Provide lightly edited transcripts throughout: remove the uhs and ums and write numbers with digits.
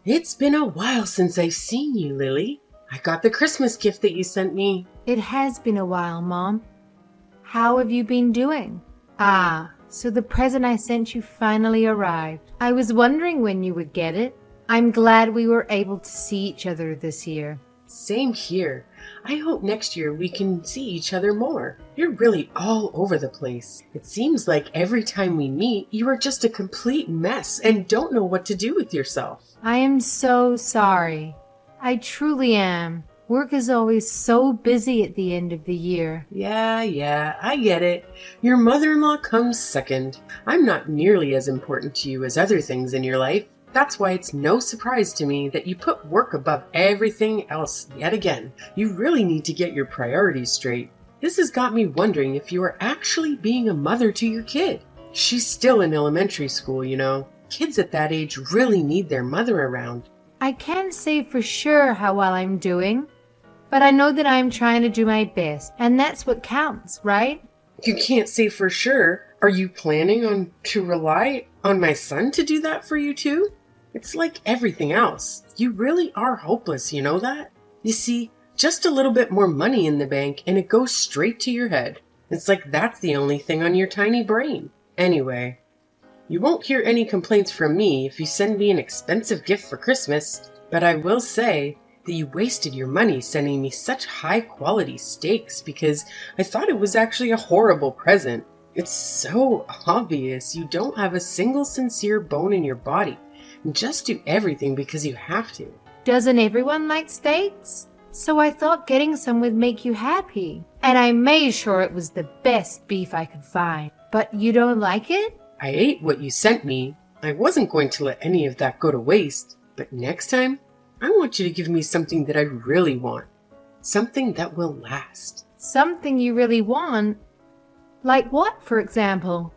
It's been a while since I've seen you, Lily. I got the Christmas gift that you sent me. It has been a while, Mom. How have you been doing? So the present I sent you finally arrived. I was wondering when you would get it. I'm glad we were able to see each other this year. Same here. I hope next year we can see each other more. You're really all over the place. It seems like every time we meet, you are just a complete mess and don't know what to do with yourself. I am so sorry. I truly am. Work is always so busy at the end of the year. Yeah, I get it. Your mother-in-law comes second. I'm not nearly as important to you as other things in your life. That's why it's no surprise to me that you put work above everything else yet again. You really need to get your priorities straight. This has got me wondering if you are actually being a mother to your kid. She's still in elementary school, you know. Kids at that age really need their mother around. I can't say for sure how well I'm doing, but I know that I'm trying to do my best, and that's what counts, right? You can't say for sure. Are you planning on to rely on my son to do that for you too? It's like everything else. You really are hopeless, you know that? You see, just a little bit more money in the bank and it goes straight to your head. It's like that's the only thing on your tiny brain. Anyway, you won't hear any complaints from me if you send me an expensive gift for Christmas, but I will say that you wasted your money sending me such high quality steaks because I thought it was actually a horrible present. It's so obvious you don't have a single sincere bone in your body. Just do everything because you have to. Doesn't everyone like steaks? So I thought getting some would make you happy. And I made sure it was the best beef I could find. But you don't like it? I ate what you sent me. I wasn't going to let any of that go to waste. But next time, I want you to give me something that I really want. Something that will last. Something you really want? Like what, for example?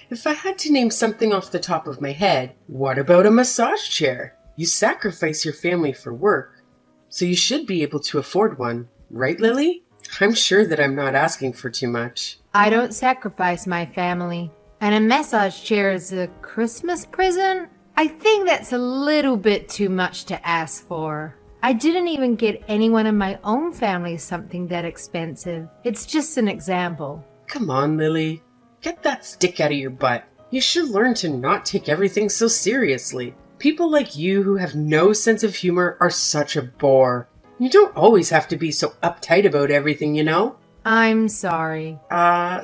If I had to name something off the top of my head, what about a massage chair? You sacrifice your family for work, so you should be able to afford one. Right, Lily? I'm sure that I'm not asking for too much. I don't sacrifice my family. And a massage chair is a Christmas present? I think that's a little bit too much to ask for. I didn't even get anyone in my own family something that expensive. It's just an example. Come on, Lily. Get that stick out of your butt. You should learn to not take everything so seriously. People like you who have no sense of humor are such a bore. You don't always have to be so uptight about everything, you know? I'm sorry.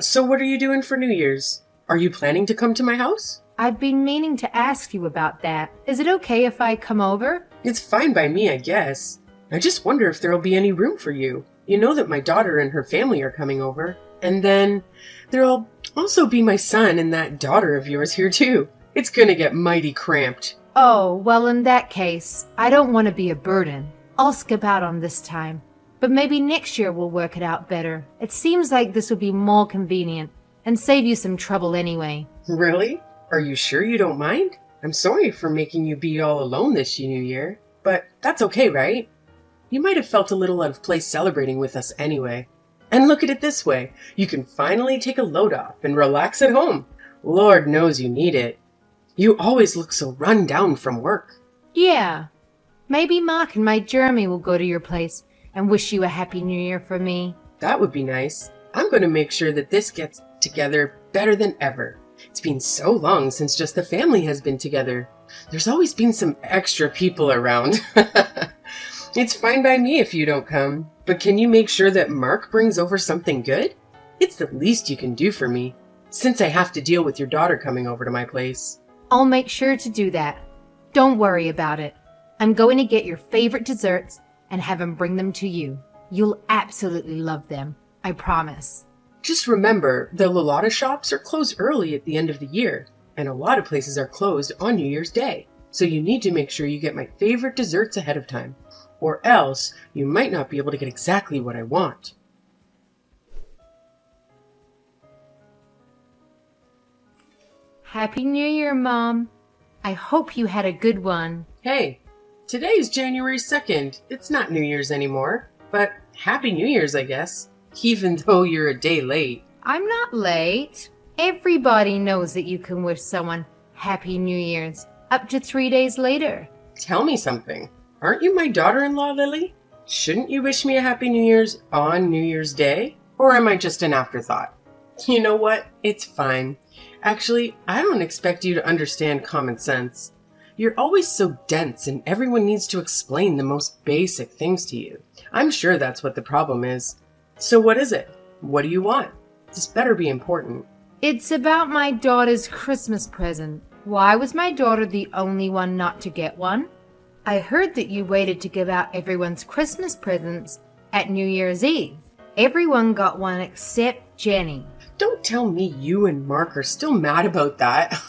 So what are you doing for New Year's? Are you planning to come to my house? I've been meaning to ask you about that. Is it okay if I come over? It's fine by me, I guess. I just wonder if there'll be any room for you. You know that my daughter and her family are coming over. And then there'll also be my son and that daughter of yours here too. It's gonna get mighty cramped. Oh, well in that case, I don't want to be a burden. I'll skip out on this time. But maybe next year we'll work it out better. It seems like this would be more convenient and save you some trouble anyway. Really? Are you sure you don't mind? I'm sorry for making you be all alone this New Year, but that's okay, right? You might have felt a little out of place celebrating with us anyway. And look at it this way, you can finally take a load off and relax at home. Lord knows you need it. You always look so run down from work. Yeah. Maybe Mark and my Jeremy will go to your place and wish you a Happy New Year for me. That would be nice. I'm going to make sure that this gets together better than ever. It's been so long since just the family has been together. There's always been some extra people around. It's fine by me if you don't come, but can you make sure that Mark brings over something good? It's the least you can do for me, since I have to deal with your daughter coming over to my place. I'll make sure to do that. Don't worry about it. I'm going to get your favorite desserts and have him bring them to you. You'll absolutely love them. I promise. Just remember, the Lolata shops are closed early at the end of the year, and a lot of places are closed on New Year's Day. So you need to make sure you get my favorite desserts ahead of time, or else you might not be able to get exactly what I want. Happy New Year, Mom. I hope you had a good one. Hey, today is January 2nd. It's not New Year's anymore, but Happy New Year's, I guess. Even though you're a day late. I'm not late. Everybody knows that you can wish someone Happy New Year's. up to 3 days later. Tell me something. Aren't you my daughter-in-law, Lily? Shouldn't you wish me a Happy New Year's on New Year's Day? Or am I just an afterthought? You know what? It's fine. Actually, I don't expect you to understand common sense. You're always so dense and everyone needs to explain the most basic things to you. I'm sure that's what the problem is. So what is it? What do you want? This better be important. It's about my daughter's Christmas present. Why was my daughter the only one not to get one? I heard that you waited to give out everyone's Christmas presents at New Year's Eve. Everyone got one except Jenny. Don't tell me you and Mark are still mad about that.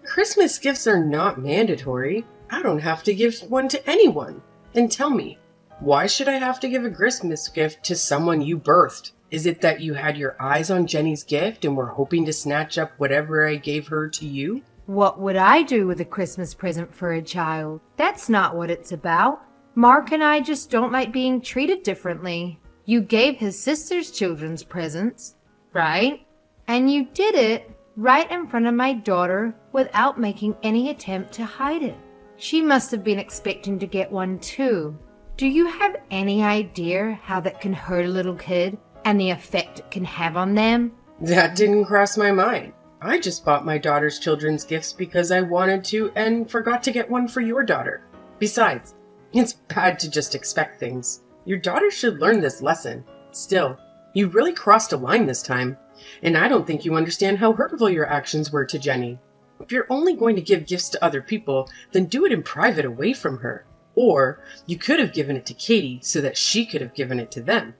Christmas gifts are not mandatory. I don't have to give one to anyone. And tell me, why should I have to give a Christmas gift to someone you birthed? Is it that you had your eyes on Jenny's gift and were hoping to snatch up whatever I gave her to you? What would I do with a Christmas present for a child? That's not what it's about. Mark and I just don't like being treated differently. You gave his sister's children's presents, right? And you did it right in front of my daughter without making any attempt to hide it. She must have been expecting to get one too. Do you have any idea how that can hurt a little kid and the effect it can have on them? That didn't cross my mind. I just bought my daughter's children's gifts because I wanted to and forgot to get one for your daughter. Besides, it's bad to just expect things. Your daughter should learn this lesson. Still, you really crossed a line this time, and I don't think you understand how hurtful your actions were to Jenny. If you're only going to give gifts to other people, then do it in private away from her. Or you could have given it to Katie so that she could have given it to them.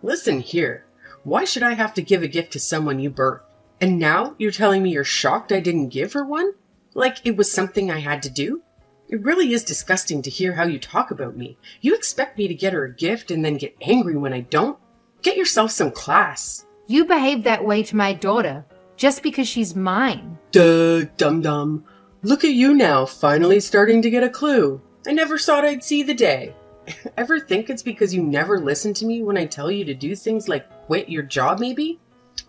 Listen here, why should I have to give a gift to someone you birthed? And now you're telling me you're shocked I didn't give her one? Like it was something I had to do? It really is disgusting to hear how you talk about me. You expect me to get her a gift and then get angry when I don't? Get yourself some class. You behave that way to my daughter just because she's mine. Duh, dum-dum. Look at you now, finally starting to get a clue. I never thought I'd see the day. Ever think it's because you never listen to me when I tell you to do things like quit your job maybe?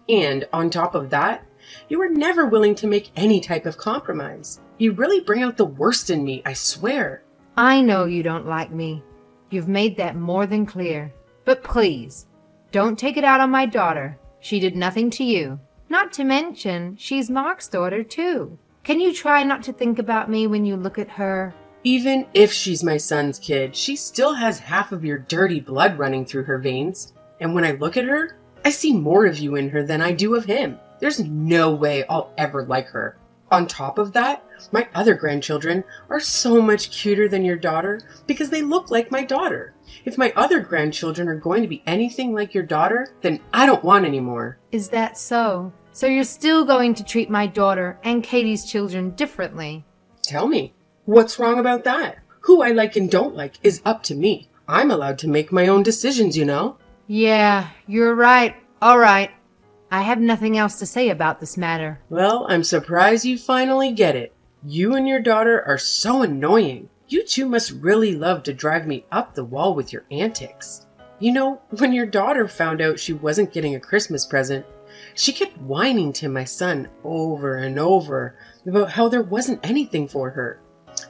And on top of that, you are never willing to make any type of compromise. You really bring out the worst in me, I swear. I know you don't like me. You've made that more than clear. But please, don't take it out on my daughter. She did nothing to you. Not to mention, she's Mark's daughter too. Can you try not to think about me when you look at her? Even if she's my son's kid, she still has half of your dirty blood running through her veins. And when I look at her, I see more of you in her than I do of him. There's no way I'll ever like her. On top of that, my other grandchildren are so much cuter than your daughter because they look like my daughter. If my other grandchildren are going to be anything like your daughter, then I don't want any more. Is that so? So you're still going to treat my daughter and Katie's children differently? Tell me, what's wrong about that? Who I like and don't like is up to me. I'm allowed to make my own decisions, you know? Yeah, you're right. All right. I have nothing else to say about this matter. Well, I'm surprised you finally get it. You and your daughter are so annoying. You two must really love to drive me up the wall with your antics. You know, when your daughter found out she wasn't getting a Christmas present, she kept whining to my son over and over about how there wasn't anything for her.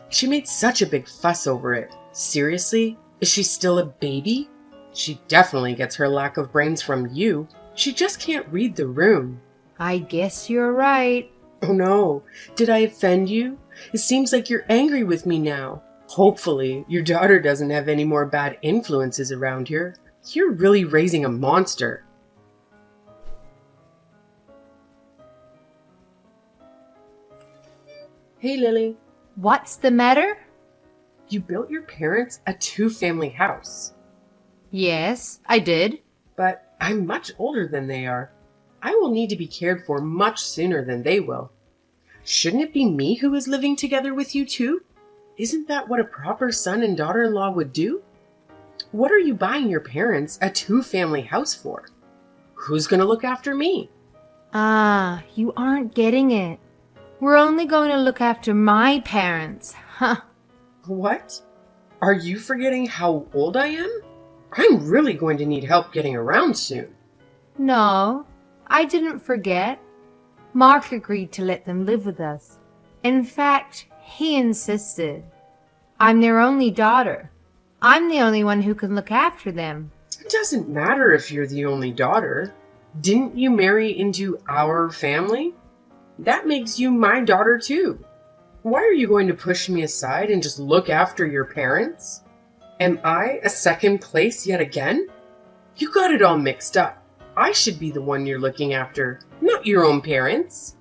She made such a big fuss over it. Seriously? Is she still a baby? She definitely gets her lack of brains from you. She just can't read the room. I guess you're right. Oh no, did I offend you? It seems like you're angry with me now. Hopefully, your daughter doesn't have any more bad influences around here. You're really raising a monster. Hey, Lily. What's the matter? You built your parents a two-family house. Yes, I did. But I'm much older than they are. I will need to be cared for much sooner than they will. Shouldn't it be me who is living together with you too? Isn't that what a proper son and daughter-in-law would do? What are you buying your parents a two-family house for? Who's going to look after me? Ah, you aren't getting it. We're only going to look after my parents. Huh. What? Are you forgetting how old I am? I'm really going to need help getting around soon. No, I didn't forget. Mark agreed to let them live with us. In fact, He insisted. I'm their only daughter. I'm the only one who can look after them. It doesn't matter if you're the only daughter. Didn't you marry into our family? That makes you my daughter too. Why are you going to push me aside and just look after your parents? Am I a second place yet again? You got it all mixed up. I should be the one you're looking after, not your own parents.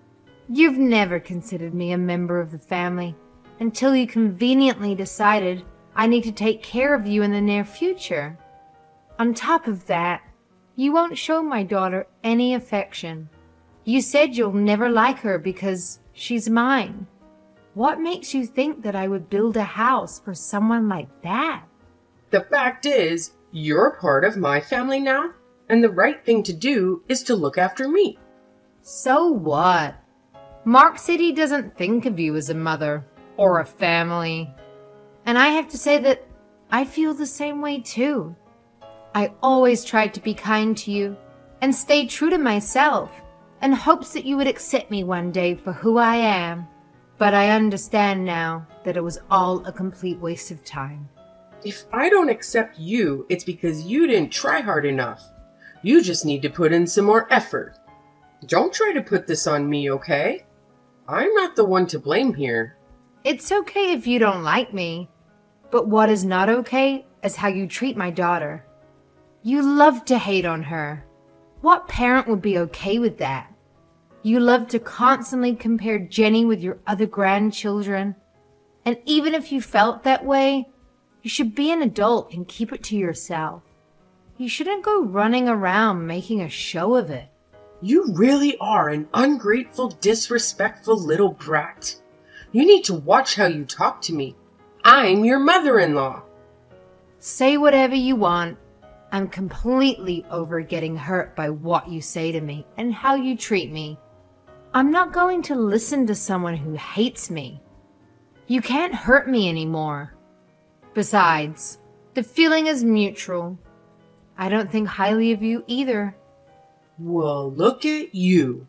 You've never considered me a member of the family until you conveniently decided I need to take care of you in the near future. On top of that, you won't show my daughter any affection. You said you'll never like her because she's mine. What makes you think that I would build a house for someone like that? The fact is, you're part of my family now, and the right thing to do is to look after me. So what? Mark said he doesn't think of you as a mother or a family. And I have to say that I feel the same way too. I always tried to be kind to you and stay true to myself in hopes that you would accept me one day for who I am. But I understand now that it was all a complete waste of time. If I don't accept you, it's because you didn't try hard enough. You just need to put in some more effort. Don't try to put this on me, okay? I'm not the one to blame here. It's okay if you don't like me, but what is not okay is how you treat my daughter. You love to hate on her. What parent would be okay with that? You love to constantly compare Jenny with your other grandchildren. And even if you felt that way, you should be an adult and keep it to yourself. You shouldn't go running around making a show of it. You really are an ungrateful, disrespectful little brat. You need to watch how you talk to me. I'm your mother-in-law. Say whatever you want. I'm completely over getting hurt by what you say to me and how you treat me. I'm not going to listen to someone who hates me. You can't hurt me anymore. Besides, the feeling is mutual. I don't think highly of you either. Well, look at you.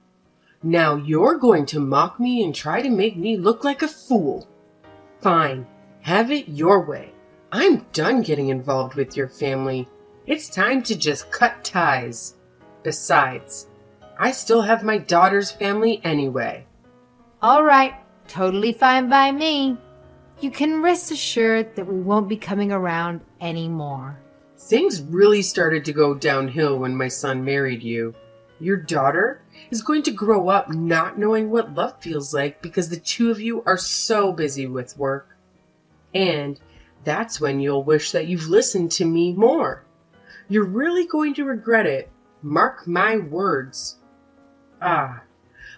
Now you're going to mock me and try to make me look like a fool. Fine, have it your way. I'm done getting involved with your family. It's time to just cut ties. Besides, I still have my daughter's family anyway. All right, totally fine by me. You can rest assured that we won't be coming around anymore. Things really started to go downhill when my son married you. Your daughter is going to grow up not knowing what love feels like because the two of you are so busy with work. And that's when you'll wish that you've listened to me more. You're really going to regret it. Mark my words. I'm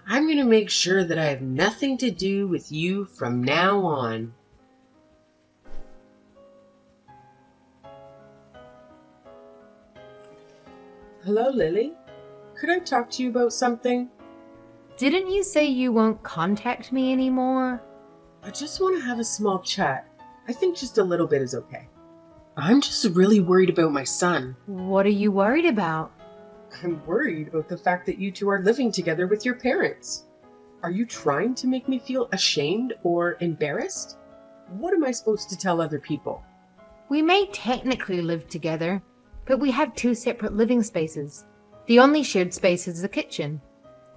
going to make sure that I have nothing to do with you from now on. Hello, Lily. Could I talk to you about something? Didn't you say you won't contact me anymore? I just want to have a small chat. I think just a little bit is okay. I'm just really worried about my son. What are you worried about? I'm worried about the fact that you two are living together with your parents. Are you trying to make me feel ashamed or embarrassed? What am I supposed to tell other people? We may technically live together, but we have two separate living spaces. The only shared space is the kitchen.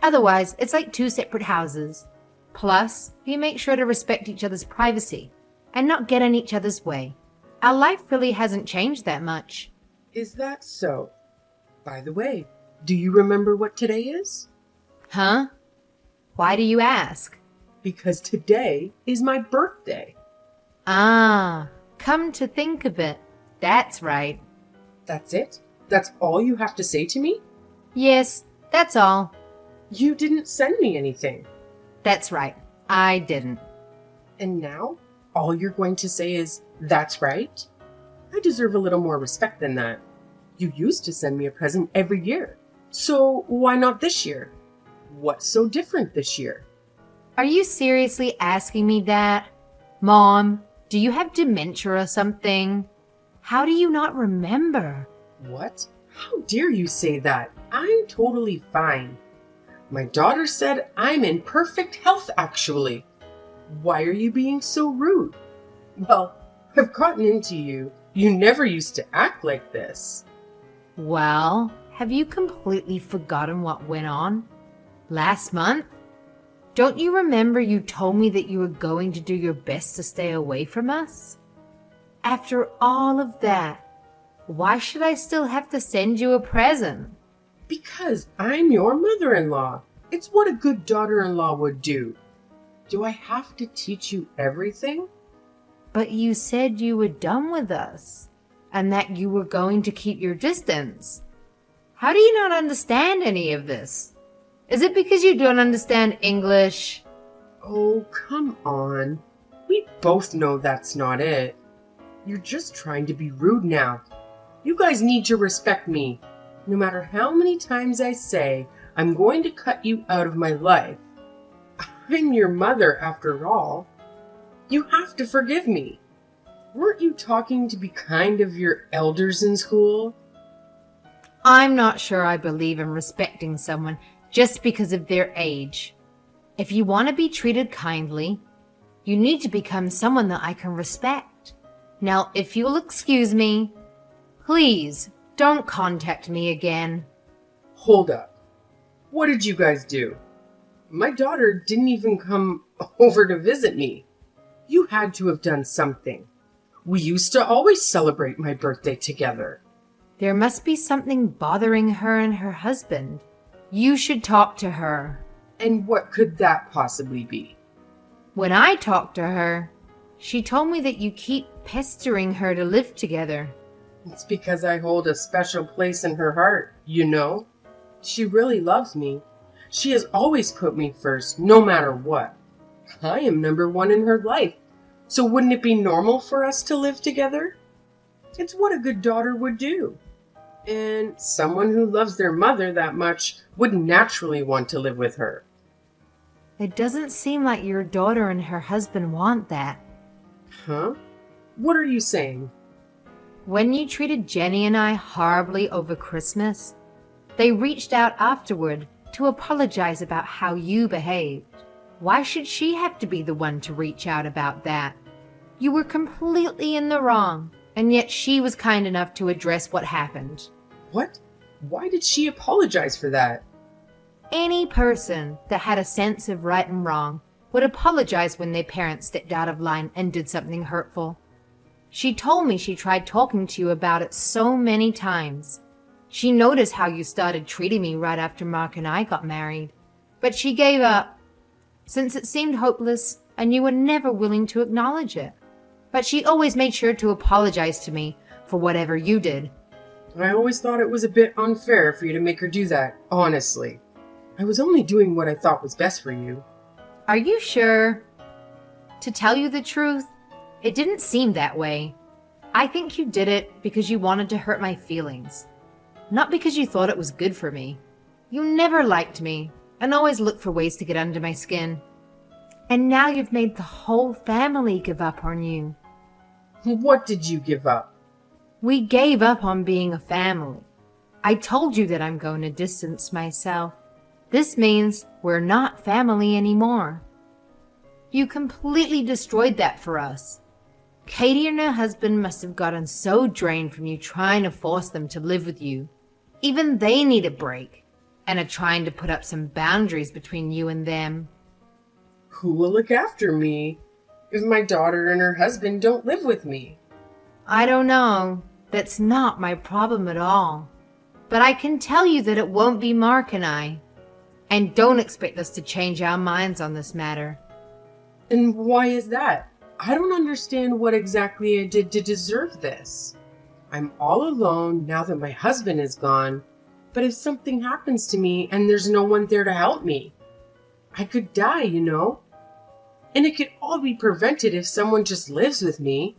Otherwise, it's like two separate houses. Plus, we make sure to respect each other's privacy and not get in each other's way. Our life really hasn't changed that much. Is that so? By the way, do you remember what today is? Huh? Why do you ask? Because today is my birthday. Ah, come to think of it, that's right. That's it? That's all you have to say to me? Yes, that's all. You didn't send me anything. That's right, I didn't. And now, all you're going to say is, that's right? I deserve a little more respect than that. You used to send me a present every year. So why not this year? What's so different this year? Are you seriously asking me that? Mom, do you have dementia or something? How do you not remember? What? How dare you say that? I'm totally fine. My daughter said I'm in perfect health, actually. Why are you being so rude? Well, I've gotten into you. You never used to act like this. Well, have you completely forgotten what went on last month? Don't you remember you told me that you were going to do your best to stay away from us? After all of that, why should I still have to send you a present? Because I'm your mother-in-law. It's what a good daughter-in-law would do. Do I have to teach you everything? But you said you were done with us, and that you were going to keep your distance. How do you not understand any of this? Is it because you don't understand English? Oh, come on. We both know that's not it. You're just trying to be rude now. You guys need to respect me. No matter how many times I say I'm going to cut you out of my life. I'm your mother, after all. You have to forgive me. Weren't you talking to be kind of your elders in school? I'm not sure I believe in respecting someone just because of their age. If you want to be treated kindly, you need to become someone that I can respect. Now, if you'll excuse me, please don't contact me again. Hold up. What did you guys do? My daughter didn't even come over to visit me. You had to have done something. We used to always celebrate my birthday together. There must be something bothering her and her husband. You should talk to her. And what could that possibly be? When I talked to her, she told me that you keep pestering her to live together. It's because I hold a special place in her heart, you know? She really loves me. She has always put me first, no matter what. I am number one in her life. So wouldn't it be normal for us to live together? It's what a good daughter would do. And someone who loves their mother that much would naturally want to live with her. It doesn't seem like your daughter and her husband want that. Huh? What are you saying? When you treated Jenny and I horribly over Christmas, they reached out afterward to apologize about how you behaved. Why should she have to be the one to reach out about that? You were completely in the wrong, and yet she was kind enough to address what happened. What? Why did she apologize for that? Any person that had a sense of right and wrong would apologize when their parents stepped out of line and did something hurtful. She told me she tried talking to you about it so many times. She noticed how you started treating me right after Mark and I got married, but she gave up, since it seemed hopeless and you were never willing to acknowledge it. But she always made sure to apologize to me for whatever you did. I always thought it was a bit unfair for you to make her do that, honestly. I was only doing what I thought was best for you. Are you sure? To tell you the truth, it didn't seem that way. I think you did it because you wanted to hurt my feelings, not because you thought it was good for me. You never liked me and always looked for ways to get under my skin. And now you've made the whole family give up on you. What did you give up? We gave up on being a family. I told you that I'm going to distance myself. This means we're not family anymore. You completely destroyed that for us. Katie and her husband must have gotten so drained from you trying to force them to live with you. Even they need a break and are trying to put up some boundaries between you and them. Who will look after me if my daughter and her husband don't live with me? I don't know. That's not my problem at all. But I can tell you that it won't be Mark and I. And don't expect us to change our minds on this matter. And why is that? I don't understand what exactly I did to deserve this. I'm all alone now that my husband is gone. But if something happens to me and there's no one there to help me, I could die, you know? And it could all be prevented if someone just lives with me.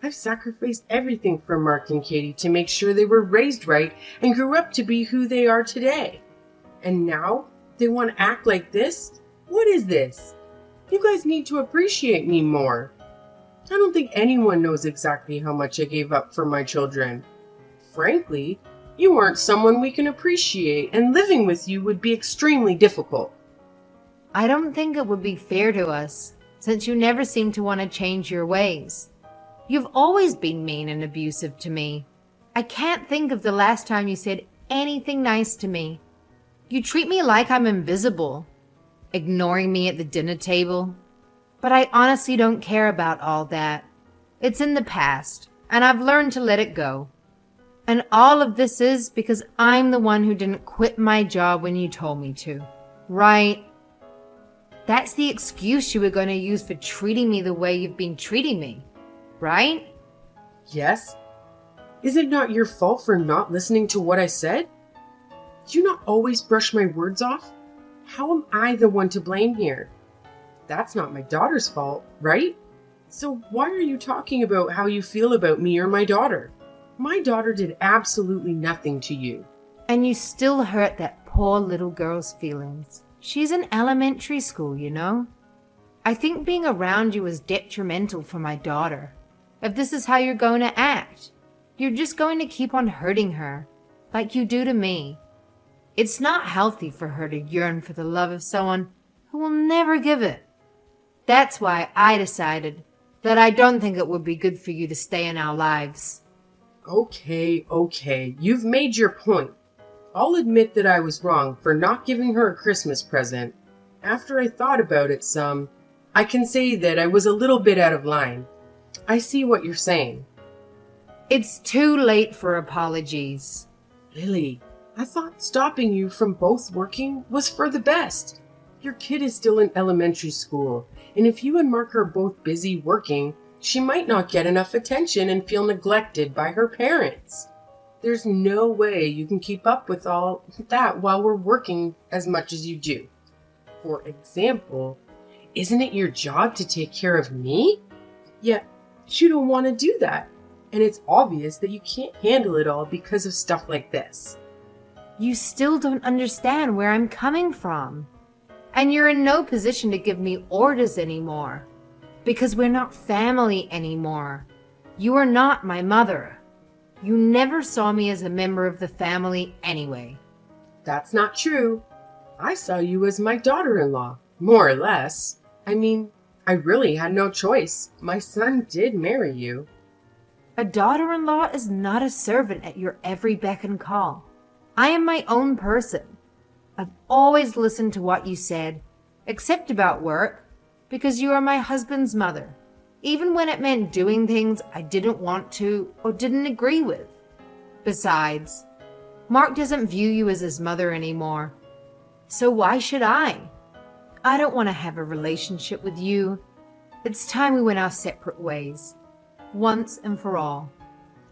I've sacrificed everything for Mark and Katie to make sure they were raised right and grew up to be who they are today. And now they want to act like this? What is this? You guys need to appreciate me more. I don't think anyone knows exactly how much I gave up for my children. Frankly, you aren't someone we can appreciate, and living with you would be extremely difficult. I don't think it would be fair to us since you never seem to want to change your ways. You've always been mean and abusive to me. I can't think of the last time you said anything nice to me. You treat me like I'm invisible, ignoring me at the dinner table. But I honestly don't care about all that. It's in the past, and I've learned to let it go. And all of this is because I'm the one who didn't quit my job when you told me to. Right? That's the excuse you were going to use for treating me the way you've been treating me. Right? Yes? Is it not your fault for not listening to what I said? Do you not always brush my words off? How am I the one to blame here? That's not my daughter's fault, right? So why are you talking about how you feel about me or my daughter? My daughter did absolutely nothing to you. And you still hurt that poor little girl's feelings. She's in elementary school, you know? I think being around you is detrimental for my daughter. If this is how you're going to act, you're just going to keep on hurting her, like you do to me. It's not healthy for her to yearn for the love of someone who will never give it. That's why I decided that I don't think it would be good for you to stay in our lives. Okay. You've made your point. I'll admit that I was wrong for not giving her a Christmas present. After I thought about it some, I can say that I was a little bit out of line. I see what you're saying. It's too late for apologies. Lily, I thought stopping you from both working was for the best. Your kid is still in elementary school, and if you and Mark are both busy working, she might not get enough attention and feel neglected by her parents. There's no way you can keep up with all that while we're working as much as you do. For example, isn't it your job to take care of me? Yet, you don't want to do that, and it's obvious that you can't handle it all because of stuff like this. You still don't understand where I'm coming from. And you're in no position to give me orders anymore. Because we're not family anymore. You are not my mother. You never saw me as a member of the family anyway. That's not true. I saw you as my daughter-in-law, more or less. I mean, I really had no choice. My son did marry you. A daughter-in-law is not a servant at your every beck and call. I am my own person. I've always listened to what you said, except about work, because you are my husband's mother, even when it meant doing things I didn't want to or didn't agree with. Besides, Mark doesn't view you as his mother anymore. So why should I? I don't want to have a relationship with you. It's time we went our separate ways, once and for all.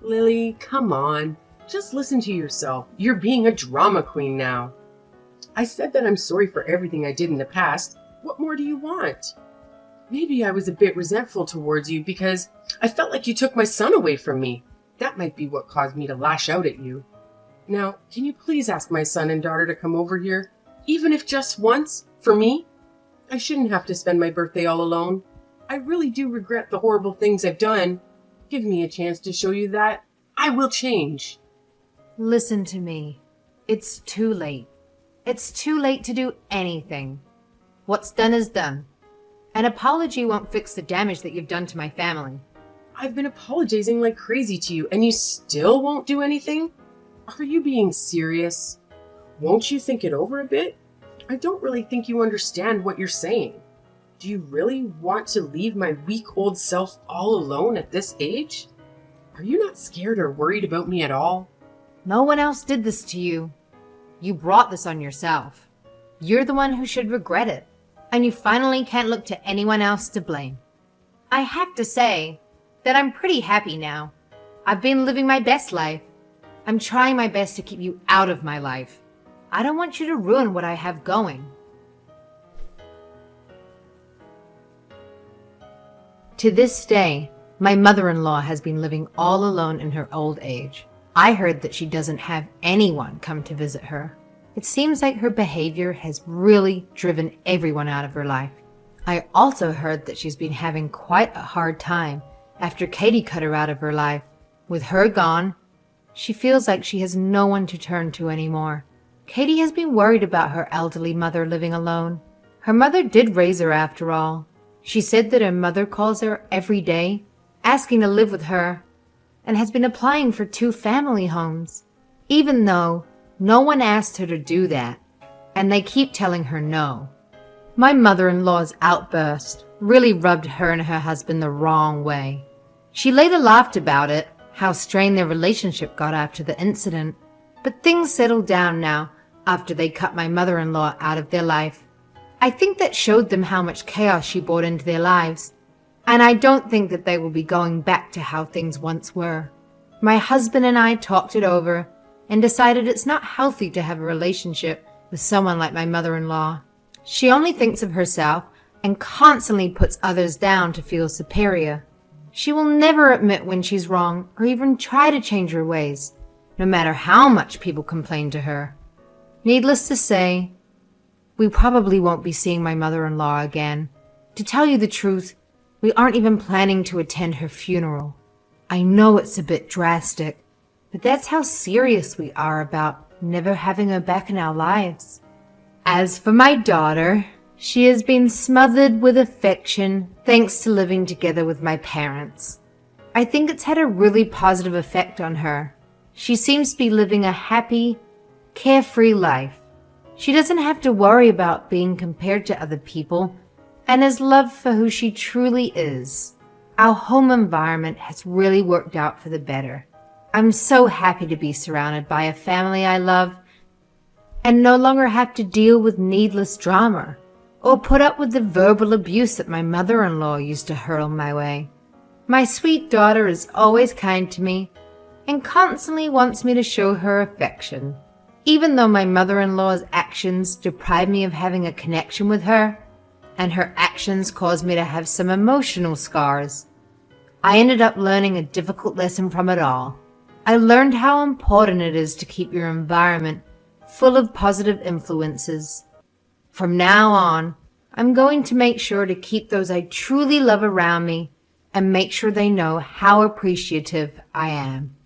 Lily, come on. Just listen to yourself. You're being a drama queen now. I said that I'm sorry for everything I did in the past. What more do you want? Maybe I was a bit resentful towards you because I felt like you took my son away from me. That might be what caused me to lash out at you. Now, can you please ask my son and daughter to come over here? Even if just once, for me? I shouldn't have to spend my birthday all alone. I really do regret the horrible things I've done. Give me a chance to show you that I will change. Listen to me. It's too late. It's too late to do anything. What's done is done. An apology won't fix the damage that you've done to my family. I've been apologizing like crazy to you, and you still won't do anything? Are you being serious? Won't you think it over a bit? I don't really think you understand what you're saying. Do you really want to leave my weak old self all alone at this age? Are you not scared or worried about me at all? No one else did this to you. You brought this on yourself. You're the one who should regret it, and you finally can't look to anyone else to blame. I have to say that I'm pretty happy now. I've been living my best life. I'm trying my best to keep you out of my life. I don't want you to ruin what I have going. To this day, my mother-in-law has been living all alone in her old age. I heard that she doesn't have anyone come to visit her. It seems like her behavior has really driven everyone out of her life. I also heard that she's been having quite a hard time after Katie cut her out of her life. With her gone, she feels like she has no one to turn to anymore. Katie has been worried about her elderly mother living alone. Her mother did raise her after all. She said that her mother calls her every day, asking to live with her, and has been applying for 2 family homes, even though no one asked her to do that, and they keep telling her no. My mother-in-law's outburst really rubbed her and her husband the wrong way. She later laughed about it, how strained their relationship got after the incident, but things settled down now after they cut my mother-in-law out of their life. I think that showed them how much chaos she brought into their lives, and I don't think that they will be going back to how things once were. My husband and I talked it over and decided it's not healthy to have a relationship with someone like my mother-in-law. She only thinks of herself and constantly puts others down to feel superior. She will never admit when she's wrong or even try to change her ways, no matter how much people complain to her. Needless to say, we probably won't be seeing my mother-in-law again. To tell you the truth, we aren't even planning to attend her funeral. I know it's a bit drastic, but that's how serious we are about never having her back in our lives. As for my daughter, she has been smothered with affection thanks to living together with my parents. I think it's had a really positive effect on her. She seems to be living a happy, carefree life. She doesn't have to worry about being compared to other people and is loved for who she truly is. Our home environment has really worked out for the better. I'm so happy to be surrounded by a family I love and no longer have to deal with needless drama or put up with the verbal abuse that my mother-in-law used to hurl my way. My sweet daughter is always kind to me and constantly wants me to show her affection. Even though my mother-in-law's actions deprive me of having a connection with her, and her actions cause me to have some emotional scars, I ended up learning a difficult lesson from it all. I learned how important it is to keep your environment full of positive influences. From now on, I'm going to make sure to keep those I truly love around me and make sure they know how appreciative I am.